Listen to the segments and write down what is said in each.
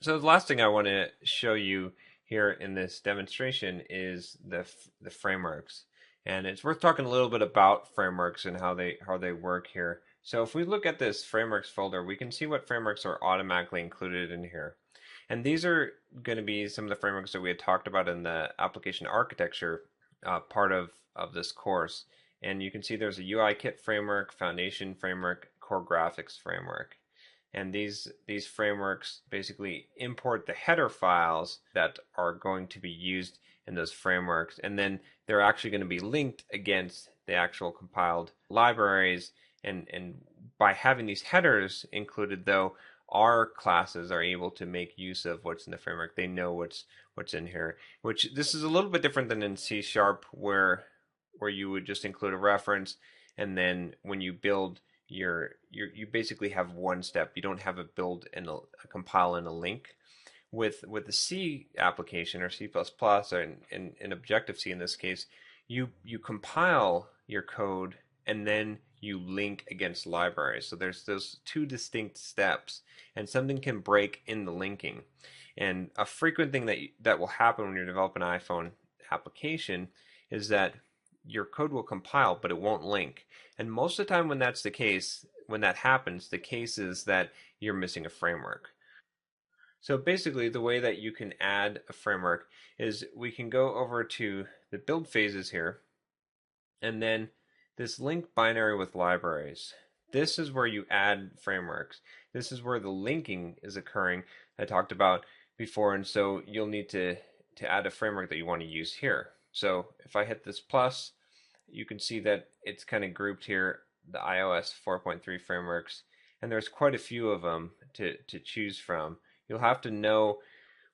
So the last thing I want to show you here in this demonstration is the frameworks. And it's worth talking a little bit about frameworks and how they work here. So if we look at this frameworks folder, we can see what frameworks are automatically included in here. And these are going to be some of the frameworks that we had talked about in the application architecture part of this course. And you can see there's a UI kit framework, foundation framework, core graphics framework. And these frameworks basically import the header files that are going to be used in those frameworks, and then they're actually going to be linked against the actual compiled libraries. And by having these headers included, though, our classes are able to make use of what's in the framework. They know what's in here, which this is a little bit different than in C Sharp, where you would just include a reference, and then when you build you basically have one step. You don't have a build and a compile and a link. With the C application or C++ or in Objective C in this case, you compile your code and then you link against libraries. So there's those two distinct steps, and something can break in the linking. And a frequent thing that will happen when you're developing an iPhone application is that your code will compile, but it won't link. And most of the time when that's the case, when that happens, the case is that you're missing a framework. So basically, the way that you can add a framework is we can go over to the build phases here, and then this link binary with libraries. This is where you add frameworks. This is where the linking is occurring I talked about before, and so you'll need to add a framework that you want to use here. So if I hit this plus, you can see that it's kind of grouped here, the iOS 4.3 frameworks, and there's quite a few of them to choose from. You'll have to know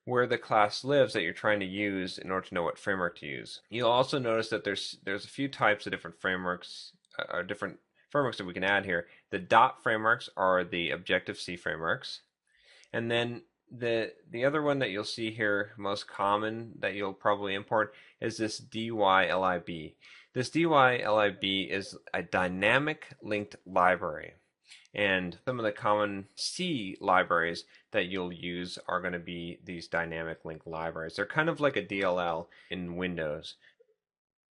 where the class lives that you're trying to use in order to know what framework to use. You'll also notice that there's a few types of different frameworks, or different frameworks that we can add here. The dot frameworks are the Objective-C frameworks, and then the other one that you'll see here, most common that you'll probably import, is this dylib. This dylib is a dynamic linked library. And some of the common C libraries that you'll use are going to be these dynamic link libraries. They're kind of like a DLL in Windows.